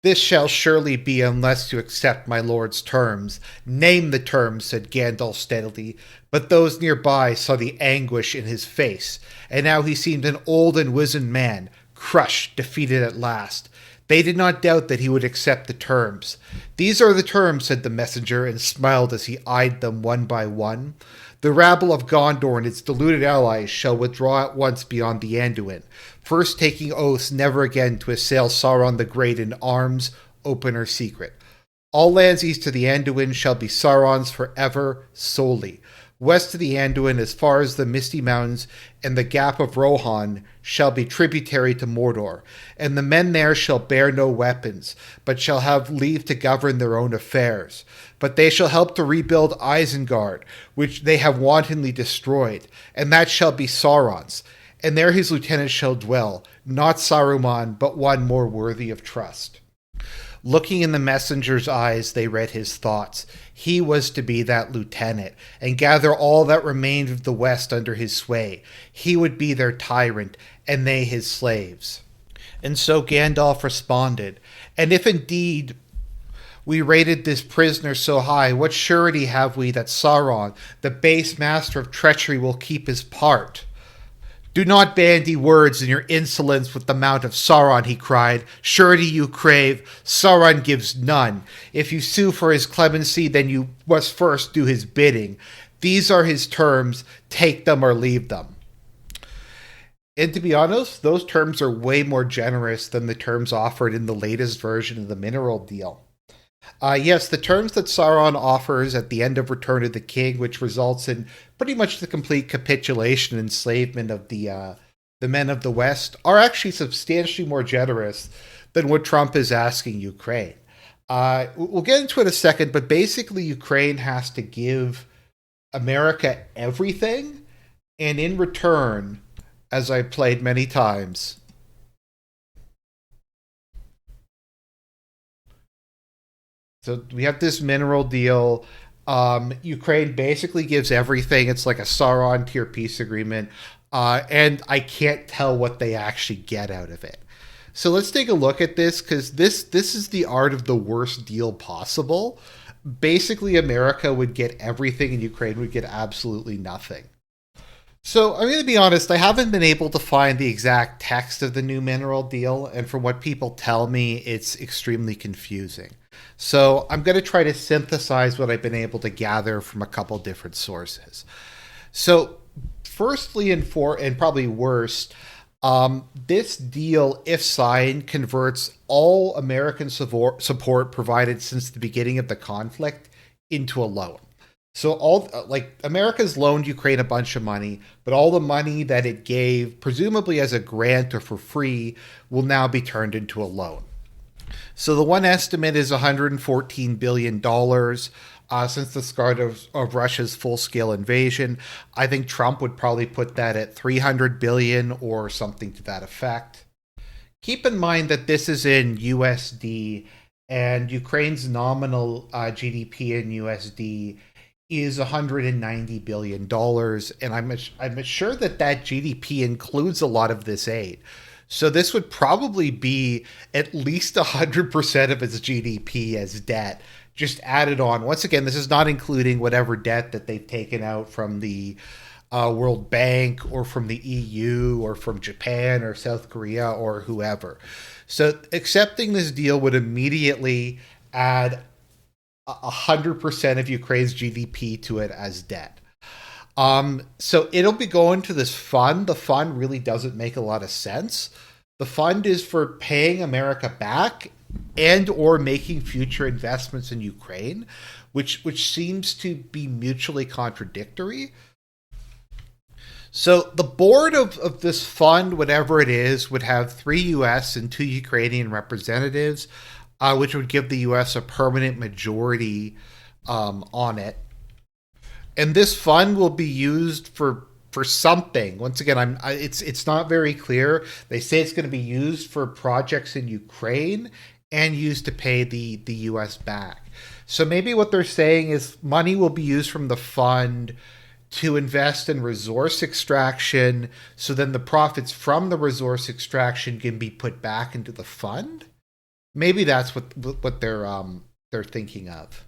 This shall surely be unless you accept my lord's terms. Name the terms, said Gandalf steadily, but those nearby saw the anguish in his face, and now he seemed an old and wizened man, crushed, defeated at last. They did not doubt that he would accept the terms. These are the terms, said the messenger, and smiled as he eyed them one by one. The rabble of Gondor and its deluded allies shall withdraw at once beyond the Anduin, first taking oaths never again to assail Sauron the Great in arms, open or secret. All lands east of the Anduin shall be Sauron's forever solely. West of the Anduin, as far as the Misty Mountains and the Gap of Rohan, shall be tributary to Mordor, and the men there shall bear no weapons, but shall have leave to govern their own affairs. But they shall help to rebuild Isengard, which they have wantonly destroyed, and that shall be Sauron's. And there his lieutenants shall dwell, not Saruman, but one more worthy of trust. Looking in the messenger's eyes, they read his thoughts. He was to be that lieutenant, and gather all that remained of the West under his sway. He would be their tyrant, and they his slaves. And so Gandalf responded, and if indeed we rated this prisoner so high, what surety have we that Sauron, the base master of treachery, will keep his part? Do not bandy words in your insolence with the Mount of Sauron, he cried. Surety you crave, Sauron gives none. If you sue for his clemency, then you must first do his bidding. These are his terms, take them or leave them. And to be honest, those terms are way more generous than the terms offered in the latest version of the mineral deal. Yes, the terms that Sauron offers at the end of Return of the King, which results in pretty much the complete capitulation and enslavement of the men of the West, are actually substantially more generous than what Trump is asking Ukraine. We'll get into it in a second, but basically Ukraine has to give America everything, and in return, as I've played many times, so we have this mineral deal. Ukraine basically gives everything. It's like a Sauron tier peace agreement. And I can't tell what they actually get out of it. So let's take a look at this, because this is the art of the worst deal possible. Basically, America would get everything and Ukraine would get absolutely nothing. So I'm going to be honest, I haven't been able to find the exact text of the new mineral deal. And from what people tell me, it's extremely confusing. So I'm going to try to synthesize what I've been able to gather from a couple different sources. So firstly and probably worst, this deal, if signed, converts all American support provided since the beginning of the conflict into a loan. So America's loaned Ukraine a bunch of money, but all the money that it gave, presumably as a grant or for free, will now be turned into a loan. So the one estimate is $114 billion since the start of Russia's full-scale invasion. I think Trump would probably put that at $300 billion or something to that effect. Keep in mind that this is in USD, and Ukraine's nominal GDP in USD is $190 billion, and I'm sure that GDP includes a lot of this aid. So this would probably be at least 100% of its GDP as debt, just added on. Once again, this is not including whatever debt that they've taken out from the World Bank or from the EU or from Japan or South Korea or whoever. So accepting this deal would immediately add 100% of Ukraine's GDP to it as debt. So it'll be going to this fund. The fund really doesn't make a lot of sense. The fund is for paying America back and or making future investments in Ukraine, which seems to be mutually contradictory. So the board of this fund, whatever it is, would have 3 U.S. and 2 Ukrainian representatives, which would give the U.S. a permanent majority on it. And this fund will be used for something. Once again, it's not very clear. They say it's going to be used for projects in Ukraine and used to pay the U.S. back. So maybe what they're saying is money will be used from the fund to invest in resource extraction, so then the profits from the resource extraction can be put back into the fund. Maybe that's what they're thinking of.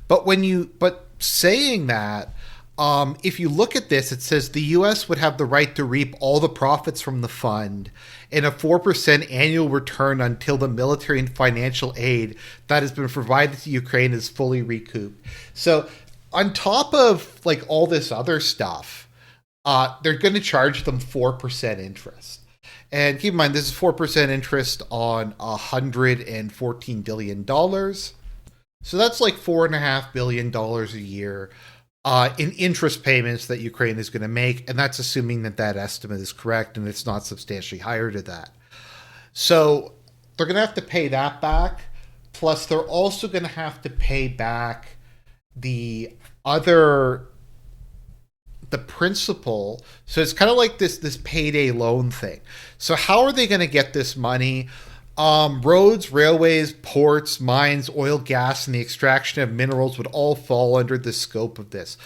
But saying that, if you look at this, it says the U.S. would have the right to reap all the profits from the fund and a 4% annual return until the military and financial aid that has been provided to Ukraine is fully recouped. So, on top of like all this other stuff, they're going to charge them 4% interest. And keep in mind, this is 4% interest on $114 billion. So that's like $4.5 billion a year in interest payments that Ukraine is going to make, and that's assuming that that estimate is correct and it's not substantially higher to that. So they're going to have to pay that back. Plus, they're also going to have to pay back the other the principal. So it's kind of like this payday loan thing. So how are they going to get this money? Roads, railways, ports, mines, oil, gas, and the extraction of minerals would all fall under the scope of this.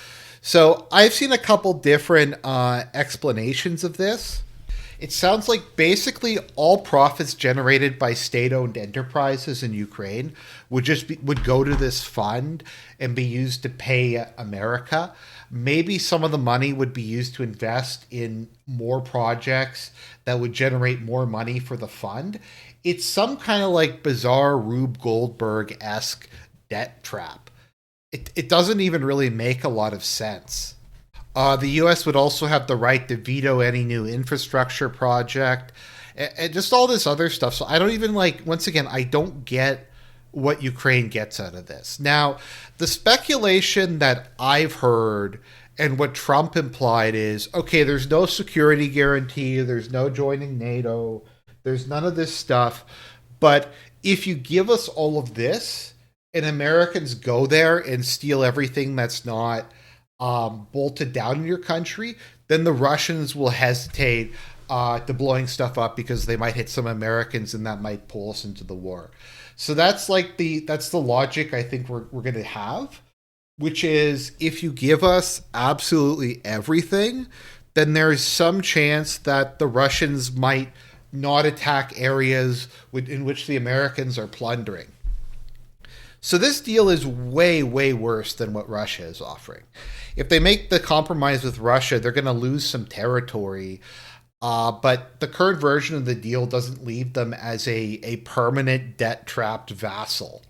So I've seen a couple different explanations of this. It sounds like basically all profits generated by state-owned enterprises in Ukraine would go to this fund and be used to pay America. Maybe some of the money would be used to invest in more projects that would generate more money for the fund. It's some kind of like bizarre Rube Goldberg-esque debt trap. It doesn't even really make a lot of sense. The U.S. would also have the right to veto any new infrastructure project and just all this other stuff. So I don't even once again, I don't get what Ukraine gets out of this. Now, the speculation that I've heard and what Trump implied is, okay, there's no security guarantee, there's no joining NATO, there's none of this stuff. But if you give us all of this and Americans go there and steal everything that's not bolted down in your country, then the Russians will hesitate to blowing stuff up because they might hit some Americans and that might pull us into the war. So that's the logic I think we're going to have, which is if you give us absolutely everything, then there's some chance that the Russians might not attack areas in which the Americans are plundering. So this deal is way, way worse than what Russia is offering. If they make the compromise with Russia, they're going to lose some territory. But the current version of the deal doesn't leave them as a permanent debt-trapped vassal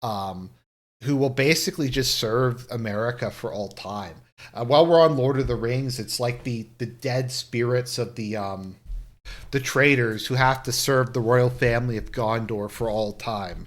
who will basically just serve America for all time. While we're on Lord of the Rings, it's like the dead spirits of the traitors who have to serve the royal family of Gondor for all time.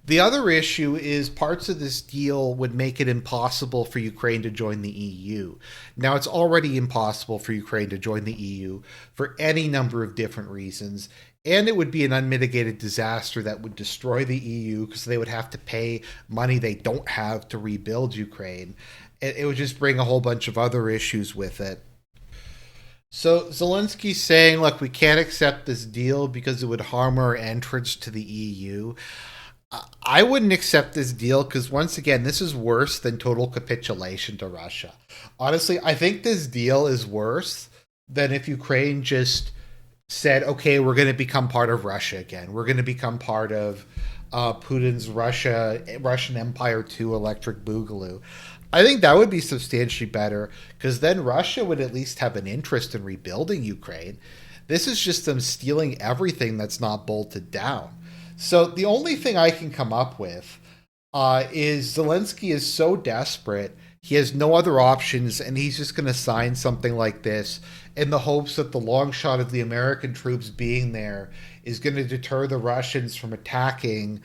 The other issue is parts of this deal would make it impossible for Ukraine to join the EU. Now, it's already impossible for Ukraine to join the EU for any number of different reasons, and it would be an unmitigated disaster that would destroy the EU because they would have to pay money they don't have to rebuild Ukraine. It would just bring a whole bunch of other issues with it. So Zelensky's saying, look, we can't accept this deal because it would harm our entrance to the EU. I wouldn't accept this deal because, once again, this is worse than total capitulation to Russia. Honestly, I think this deal is worse than if Ukraine just said, okay, we're going to become part of Russia again. We're going to become part of Putin's Russian Empire 2 electric boogaloo. I think that would be substantially better because then Russia would at least have an interest in rebuilding Ukraine. This is just them stealing everything that's not bolted down. So the only thing I can come up with is Zelensky is so desperate, he has no other options, and he's just going to sign something like this in the hopes that the long shot of the American troops being there is going to deter the Russians from attacking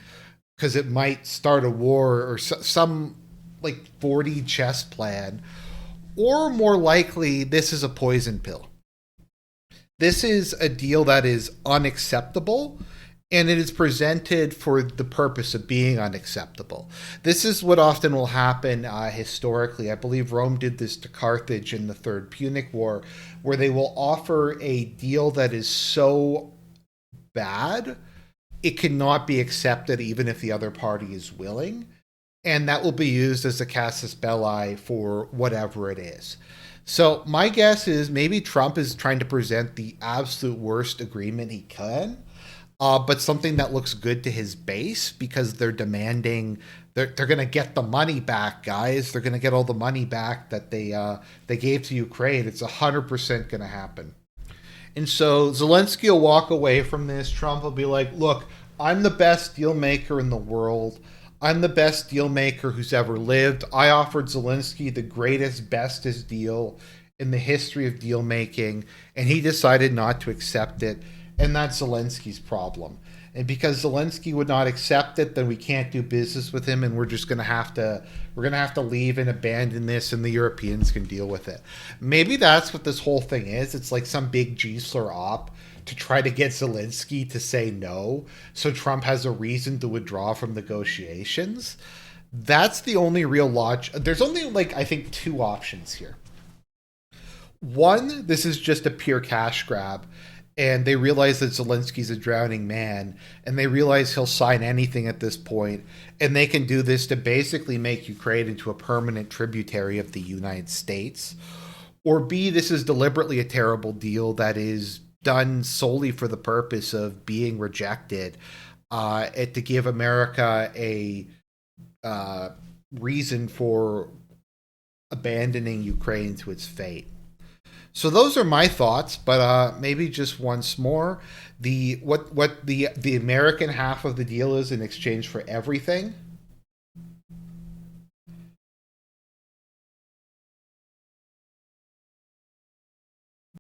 because it might start a war or some 4D chess plan. Or more likely, this is a poison pill. This is a deal that is unacceptable, and it is presented for the purpose of being unacceptable. This is what often will happen historically. I believe Rome did this to Carthage in the Third Punic War, where they will offer a deal that is so bad, it cannot be accepted even if the other party is willing. And that will be used as a casus belli for whatever it is. So my guess is maybe Trump is trying to present the absolute worst agreement he can. but something that looks good to his base because they're demanding they're going to get the money back, guys. They're going to get all the money back that they gave to Ukraine. It's 100% going to happen. And so Zelensky will walk away from this. Trump will be like, look, I'm the best deal maker in the world. I'm the best deal maker who's ever lived. I offered Zelensky the greatest, bestest deal in the history of deal making, and he decided not to accept it. And that's Zelensky's problem. And because Zelensky would not accept it, then we can't do business with him, and we're just gonna have to leave and abandon this, and the Europeans can deal with it. Maybe that's what this whole thing is. It's like some big Giesler op to try to get Zelensky to say no, so Trump has a reason to withdraw from negotiations. That's the only real logic. There's only like I think two options here. One, this is just a pure cash grab, and they realize that Zelensky's a drowning man, and they realize he'll sign anything at this point, and they can do this to basically make Ukraine into a permanent tributary of the United States. Or B, this is deliberately a terrible deal that is done solely for the purpose of being rejected, to give America a reason for abandoning Ukraine to its fate. So those are my thoughts, but maybe just once more, the American half of the deal is in exchange for everything